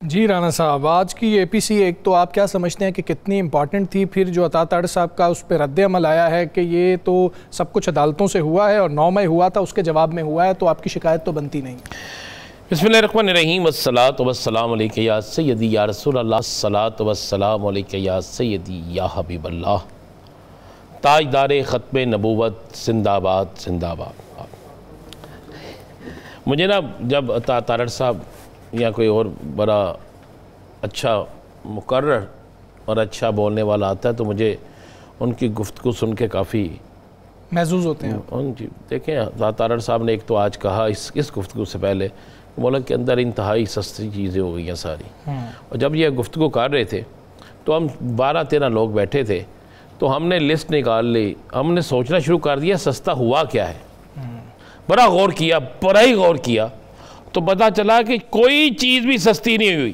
جی رانا صاحب، آج کی اے پی سی ایک تو آپ کیا سمجھتے ہیں کہ کتنی امپورٹنٹ تھی؟ پھر جو عطا طاہر صاحب کا اس پہ رد عمل آیا ہے کہ یہ تو سب کچھ عدالتوں سے ہوا ہے اور 9 مئی ہوا تھا، اس کے جواب میں ہوا ہے، تو آپ کی شکایت تو بنتی نہیں۔ بسم اللہ الرحمن الرحیم، والصلاة والسلام علیکہ یا سیدی یا رسول اللہ، الصلاة والسلام علیکہ یا سیدی یا حبیب اللہ، تاجدار ختم نبوت، زندہ آباد زندہ آباد۔ مجھے نا جب عطا طاہر صاحب یا کوئی اور بڑا اچھا مقرر اور اچھا بولنے والا آتا ہے تو مجھے ان کی گفتگو سن کے کافی محظوظ ہوتے ہیں۔ جی دیکھیں، عطا طاہر صاحب نے ایک تو آج کہا اس گفتگو سے پہلے ملک کے اندر انتہائی سستی چیزیں ہو گئی ہیں ساری، اور جب یہ گفتگو کر رہے تھے تو ہم 12-13 لوگ بیٹھے تھے تو ہم نے لسٹ نکال لی، ہم نے سوچنا شروع کر دیا سستا ہوا کیا ہے۔ بڑا غور کیا، بڑا ہی غور کیا تو پتہ چلا کہ کوئی چیز بھی سستی نہیں ہوئی،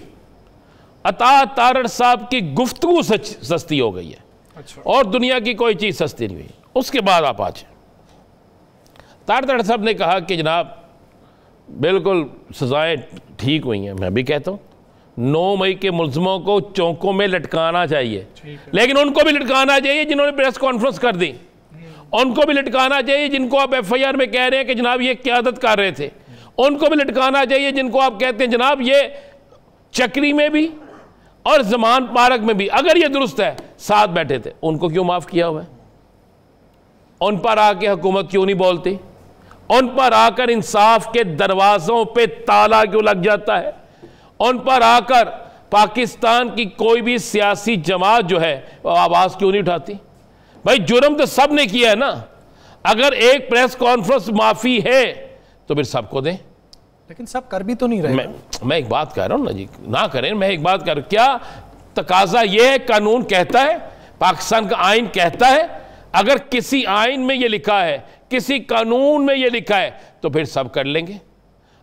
عطا طاہر صاحب کی گفتگو سستی ہو گئی ہے، اور دنیا کی کوئی چیز سستی نہیں ہوئی۔ اس کے بعد آپ آج طاہر صاحب نے کہا کہ جناب بالکل سزائیں ٹھیک ہوئی ہیں۔ میں بھی کہتا ہوں 9 مئی کے ملزموں کو چونکوں میں لٹکانا چاہیے، لیکن ان کو بھی لٹکانا چاہیے جنہوں نے پریس کانفرنس کر دی، ان کو بھی لٹکانا چاہیے جن کو آپ ایف آئی آر میں کہہ رہے ہیں کہ جناب یہ قیادت کر رہے تھے، ان کو بھی لٹکانا چاہیے جن کو آپ کہتے ہیں جناب یہ چکری میں بھی اور زمان پارک میں بھی اگر یہ درست ہے ساتھ بیٹھے تھے، ان کو کیوں معاف کیا ہوا ہے؟ ان پر آ کے حکومت کیوں نہیں بولتی؟ ان پر آ کر انصاف کے دروازوں پہ تالا کیوں لگ جاتا ہے؟ ان پر آ کر پاکستان کی کوئی بھی سیاسی جماعت جو ہے وہ آواز کیوں نہیں اٹھاتی؟ بھائی جرم تو سب نے کیا ہے نا، اگر ایک پریس کانفرنس معافی ہے تو پھر سب کو دیں، لیکن سب کر بھی تو نہیں رہے۔ میں ایک بات کہہ رہا ہوں نا جی، نہ کریں، میں ایک بات کہہ رہا ہوں، کیا تقاضا یہ ہے؟ قانون کہتا ہے، پاکستان کا آئین کہتا ہے، اگر کسی آئین میں یہ لکھا ہے، کسی قانون میں یہ لکھا ہے تو پھر سب کر لیں گے۔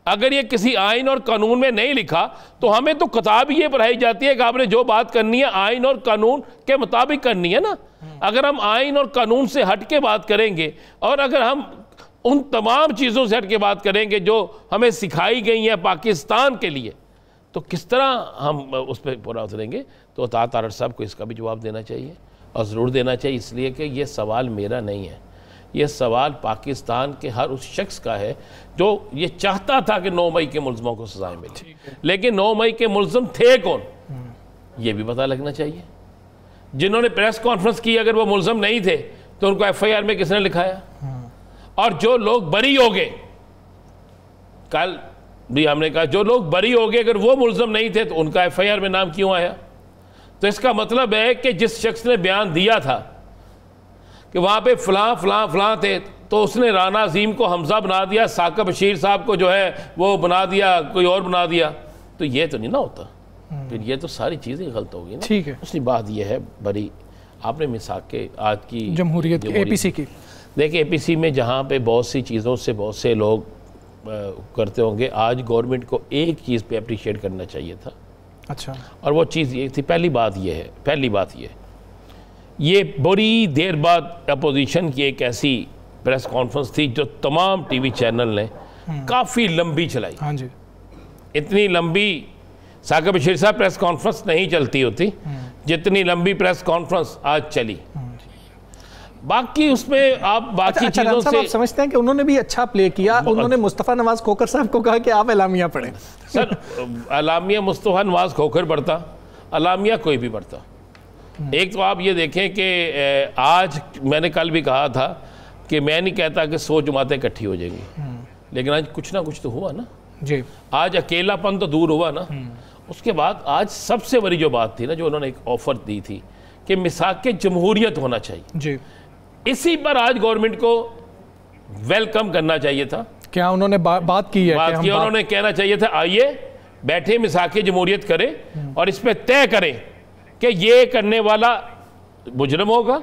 اگر یہ کسی آئین اور قانون میں نہیں لکھا تو ہمیں تو کتاب یہ پڑھائی جاتی ہے کہ آپ نے جو بات کرنی ہے آئین اور قانون کے مطابق کرنی ہے نا۔ اگر ہم آئین اور قانون سے ہٹ کے بات کریں گے اور اگر ہم ان تمام چیزوں سے ہٹ کے بات کریں گے جو ہمیں سکھائی گئی ہیں پاکستان کے لیے، تو کس طرح ہم اس پہ پورا اتریں گے؟ تو عطا طاہر صاحب کو اس کا بھی جواب دینا چاہیے، اور ضرور دینا چاہیے، اس لیے کہ یہ سوال میرا نہیں ہے، یہ سوال پاکستان کے ہر اس شخص کا ہے جو یہ چاہتا تھا کہ 9 مئی کے ملزموں کو سزائیں ملیں، لیکن 9 مئی کے ملزم تھے کون یہ بھی پتہ لگنا چاہیے۔ جنہوں نے پریس کانفرنس کی اگر وہ ملزم نہیں تھے تو ان کو ایف آئی آر میں کس نے لکھایا؟ اور جو لوگ بری ہو گئے، کل بھی ہم نے کہا جو لوگ بری ہو گئے اگر وہ ملزم نہیں تھے تو ان کا ایف آئی آر میں نام کیوں آیا؟ تو اس کا مطلب ہے کہ جس شخص نے بیان دیا تھا کہ وہاں پہ فلاں فلاں فلاں تھے تو اس نے رانا عظیم کو حمزہ بنا دیا، ثاقب بشیر صاحب کو جو ہے وہ بنا دیا، کوئی اور بنا دیا، تو یہ تو نہیں نہ ہوتا، پھر یہ تو ساری چیزیں غلط ہوگی نا۔ ٹھیک ہے، اس کی بات یہ ہے بڑی، آپ نے مثال کے آج کی جمہوریت اے پی سی کی دیکھیں، اے پی سی میں جہاں پہ بہت سی چیزوں سے بہت سے لوگ کرتے ہوں گے، آج گورنمنٹ کو ایک چیز پہ اپریشیٹ کرنا چاہیے تھا، اچھا، اور وہ چیز یہ تھی، پہلی بات یہ یہ بڑی دیر بعد اپوزیشن کی ایک ایسی پریس کانفرنس تھی جو تمام ٹی وی چینل نے کافی لمبی چلائی۔ ہاں جی، اتنی لمبی ثاقب بشیر صاحب پریس کانفرنس نہیں چلتی ہوتی جتنی لمبی پریس کانفرنس آج چلی۔ باقی اس میں آپ باقی چیزوں سے آپ سمجھتے ہیں کہ انہوں نے بھی اچھا پلے کیا؟ انہوں نے مصطفیٰ نواز کھوکھر صاحب کو کہا کہ آپ اعلامیہ پڑھیں۔ سر اعلامیہ مصطفیٰ نواز کھوکھر پڑھتا، اعلامیہ کوئی بھی پڑھتا۔ ایک تو آپ یہ دیکھیں کہ آج میں نے کل بھی کہا تھا کہ میں نہیں کہتا کہ 100 جماعتیں اکٹھی ہو جائیں گی، لیکن آج کچھ نہ کچھ تو ہوا نا جی، آج اکیلا پن تو دور ہوا نا۔ اس کے بعد آج سب سے بڑی جو بات تھی نا، جو انہوں نے ایک آفر دی تھی کہ میثاق جمہوریت ہونا چاہیے، جی، اسی پر آج گورنمنٹ کو ویلکم کرنا چاہیے تھا۔ کیا انہوں نے بات کی ہے؟ بات کی، انہوں نے کہنا چاہیے تھا آئیے بیٹھے میثاق جمہوریت کریں اور اس پہ طے کریں کہ یہ کرنے والا مجرم ہوگا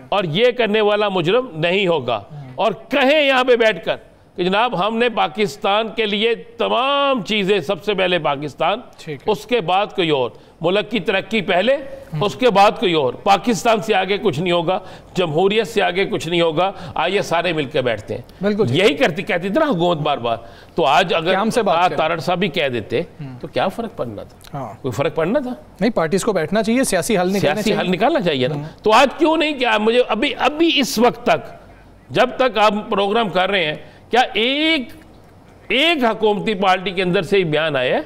اور یہ کرنے والا مجرم نہیں ہوگا، اور کہیں یہاں پہ بیٹھ کر کہ جناب ہم نے پاکستان کے لیے تمام چیزیں، سب سے پہلے پاکستان، اس کے بعد کوئی اور، ملک کی ترقی پہلے، اس کے بعد کوئی اور، پاکستان سے آگے کچھ نہیں ہوگا، جمہوریت سے آگے کچھ نہیں ہوگا، آئیے سارے مل کے بیٹھتے ہیں. یہی کہتی تھی نا حکومت بار بار. تو آج اگر تارڑ صاحب بھی کہہ دیتے تو کیا فرق پڑنا تھا؟ کوئی فرق پڑنا تھا نہیں. پارٹیز کو بیٹھنا چاہیے، سیاسی حل نکالنا چاہیے نا. تو آج کیوں نہیں کیا مجھے ابھی اس وقت تک، جب تک آپ پروگرام کر رہے ہیں، کیا ایک حکومتی پارٹی کے اندر سے ہی بیان آیا ہے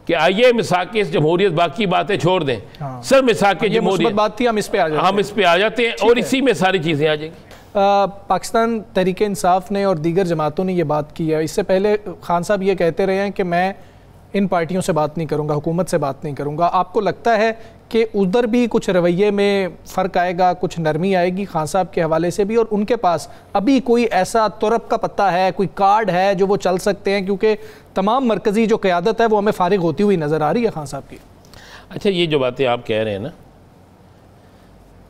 کہ آئیے مساق جمہوریت، باقی باتیں چھوڑ دیں، سر مساق جمہوریت بات تھی، ہم اس پہ آ جاتے ہیں اور اسی میں ساری چیزیں آ جائیں گی. پاکستان تحریک انصاف نے اور دیگر جماعتوں نے یہ بات کی ہے. اس سے پہلے خان صاحب یہ کہتے رہے ہیں کہ میں ان پارٹیوں سے بات نہیں کروں گا، حکومت سے بات نہیں کروں گا. آپ کو لگتا ہے کہ ادھر بھی کچھ رویے میں فرق آئے گا، کچھ نرمی آئے گی خان صاحب کے حوالے سے بھی، اور ان کے پاس ابھی کوئی ایسا ترپ کا پتہ ہے، کوئی کارڈ ہے جو وہ چل سکتے ہیں؟ کیونکہ تمام مرکزی جو قیادت ہے وہ ہمیں فارغ ہوتی ہوئی نظر آ رہی ہے خان صاحب کی. اچھا، یہ جو باتیں آپ کہہ رہے ہیں نا،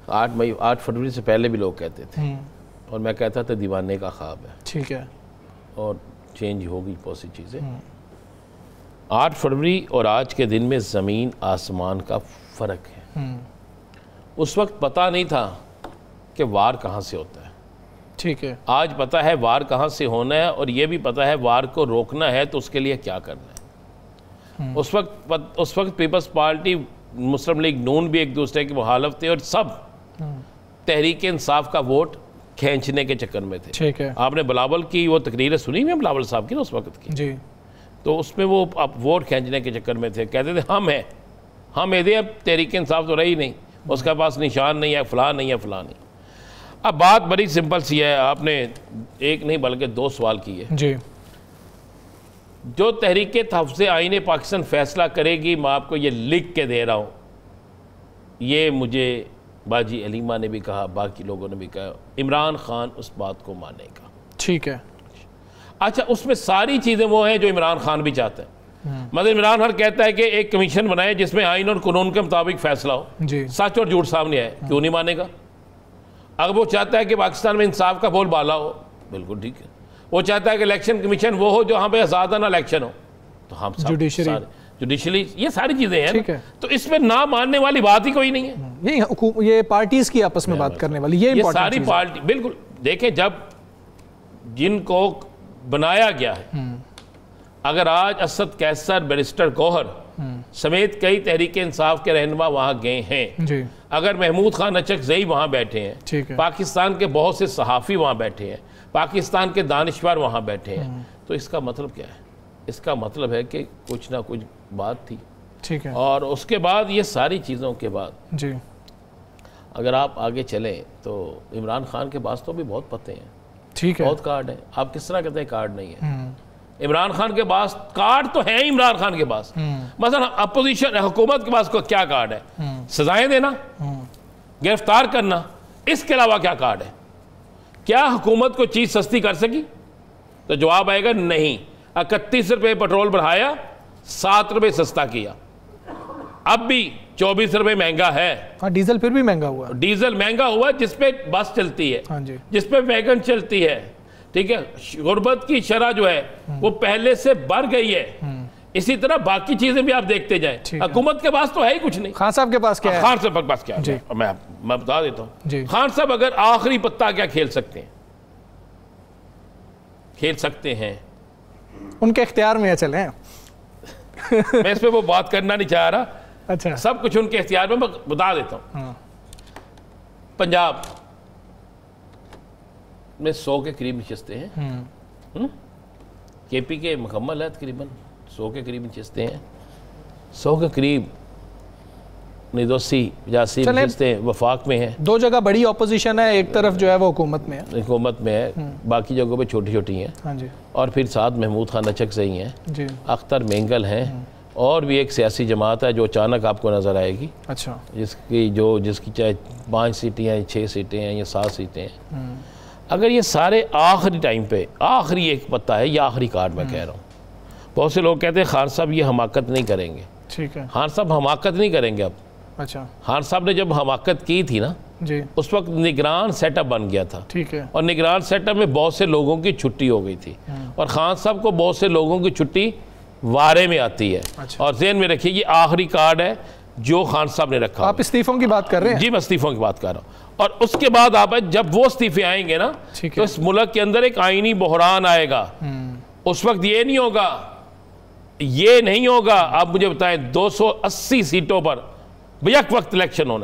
8 فروری سے پہلے بھی لوگ کہتے تھے، اور میں کہتا تھا دیوانے کا خواب ہے. ٹھیک ہے. اور چینج ہوگی بہت سی چیزیں. 8 فروری اور آج کے دن میں زمین آسمان کا فرق ہے. اس وقت پتہ نہیں تھا کہ وار کہاں سے ہوتا ہے. ٹھیک ہے. آج پتہ ہے وار کہاں سے ہونا ہے، اور یہ بھی پتہ ہے وار کو روکنا ہے تو اس کے لیے کیا کرنا ہے. اس وقت پیپلز پارٹی، مسلم لیگ نون بھی ایک دوسرے کے مخالف تھے، اور سب تحریک انصاف کا ووٹ کھینچنے کے چکر میں تھے. ٹھیک ہے. آپ نے بلاول کی وہ تقریریں سنی ہوئی بلاول صاحب کی نا اس وقت کی؟ جی. تو اس میں وہ ووٹ کھینچنے کے چکر میں تھے، کہتے تھے ہم اب تحریک انصاف تو رہی نہیں، اس کے پاس نشان نہیں ہے، فلاں نہیں ہے، فلاں نہیں. اب بات بڑی سمپل سی ہے. آپ نے ایک نہیں بلکہ 2 سوال کیے. جی. جو تحریک تحفظ آئین پاکستان فیصلہ کرے گی، میں آپ کو یہ لکھ کے دے رہا ہوں، یہ مجھے باجی علیمہ نے بھی کہا، باقی لوگوں نے بھی کہا، عمران خان اس بات کو مانے گا. ٹھیک ہے. اچھا، اس میں ساری چیزیں وہ ہیں جو عمران خان بھی چاہتا ہے. مطلب عمران خان کہتا ہے کہ ایک کمیشن بنائے جس میں آئین اور قانون کے مطابق فیصلہ ہو. جی. سچ اور جھوٹ سامنے آئے، کیوں نہیں مانے گا؟ اگر وہ چاہتا ہے کہ پاکستان میں انصاف کا بول بالا ہو، بالکل ٹھیک ہے. وہ چاہتا ہے کہ الیکشن کمیشن وہ ہو جو ہاں پہ آزادانہ الیکشن ہو، تو ہم جوڈیشلی، یہ ساری چیزیں ہیں. تو اس میں نہ ماننے والی بات ہی کوئی نہیں ہے. یہ پارٹیز کی آپس میں بات کرنے والی یہ ساری پارٹی. بالکل. دیکھیں، جب جن کو بنایا گیا ہے، اگر آج اسد قیصر، بیرسٹر گوہر سمیت کئی تحریک انصاف کے رہنما وہاں گئے ہیں، اگر محمود خان اچکزئی وہاں بیٹھے ہیں، پاکستان کے بہت سے صحافی وہاں بیٹھے ہیں، پاکستان کے دانشور وہاں بیٹھے ہیں، تو اس کا مطلب کیا ہے؟ اس کا مطلب ہے کہ کچھ نہ کچھ بات تھی. ٹھیک ہے. اور اس کے بعد یہ ساری چیزوں کے بعد جی اگر آپ آگے چلیں تو عمران خان کے پاس تو بھی بہت پتے ہیں. ٹھیک ہے. بہت کارڈ ہیں. آپ کس طرح کہتے ہیں کارڈ نہیں ہے؟ عمران خان کے پاس کارڈ تو ہیں. عمران خان کے پاس مثلا اپوزیشن حکومت کے پاس کیا کارڈ ہے؟ سزائیں دینا، گرفتار کرنا. اس کے علاوہ کیا کارڈ ہے؟ کیا حکومت کو چیز سستی کر سکی؟ تو جواب آئے گا نہیں. 31 روپے پیٹرول بڑھایا، 7 روپے سستا کیا. اب بھی 24 روپے مہنگا ہے. ہاں، ڈیزل پھر بھی مہنگا ہوا. ڈیزل مہنگا ہوا جس پہ بس چلتی ہے، جس پہ ویگن چلتی ہے. ٹھیک ہے. غربت کی شرح جو ہے وہ پہلے سے بڑھ گئی ہے. اسی طرح باقی چیزیں بھی آپ دیکھتے جائیں. حکومت کے پاس تو ہے ہی کچھ نہیں. خان صاحب کے پاس کیا ہے؟ خان صاحب کے پاس کیا ہے؟ میں بتا دیتا ہوں. خان صاحب اگر آخری پتہ کیا کھیل سکتے ہیں؟ کھیل سکتے ہیں، ان کے اختیار میں چلیں. میں اس پہ وہ بات کرنا نہیں چاہ رہا. اچھا. سب کچھ ان کے اختیار میں بتا دیتا ہوں. پنجاب میں 100 کے قریب نشستیں ہیں. کے پی کے مکمل ہے تقریباً 100 کے قریب نشستیں ہیں. 100 کے قریب 89-85 نشستیں وفاق میں ہیں. 2 جگہ بڑی اپوزیشن ہے، ایک طرف جو ہے وہ حکومت میں ہے. حکومت میں ہے، باقی جگہوں پہ چھوٹی چھوٹی ہیں. اور پھر ساتھ محمود خان اچکزئی ہیں، اختر مینگل ہیں، اور بھی ایک سیاسی جماعت ہے جو اچانک آپ کو نظر آئے گی. اچھا. جس کی چاہے 5 سیٹیں ہیں، 6 سیٹیں ہیں یا 7 سیٹیں ہیں. اگر یہ سارے آخری ٹائم پہ آخری ایک پتہ ہے، یہ آخری کارڈ میں کہہ رہا ہوں. بہت سے لوگ کہتے ہیں خان صاحب یہ حماقت نہیں کریں گے. ٹھیک ہے. خان صاحب حماقت نہیں کریں گے اب. اچھا. خان صاحب نے جب حماقت کی تھی نا جی اس وقت نگران سیٹ اپ بن گیا تھا، ٹھیک ہے، اور نگران سیٹ اپ میں بہت سے لوگوں کی چھٹی ہو گئی تھی، اور خان صاحب کو بہت سے لوگوں کی چھٹی وارے میں آتی ہے، اور ذہن میں رکھیے یہ آخری کارڈ ہے جو خان صاحب نے رکھا۔ آپ استعفوں کی بات کر رہے ہیں؟ جی میں استعفوں کی بات کر رہا ہوں، اور اس کے بعد آپ جب وہ استعفے آئیں گے نا تو اس ملک کے اندر ایک آئینی بحران آئے گا۔ اس وقت یہ نہیں ہوگا آپ مجھے بتائیں 280 سیٹوں پر بیک وقت الیکشن ہونا ہے۔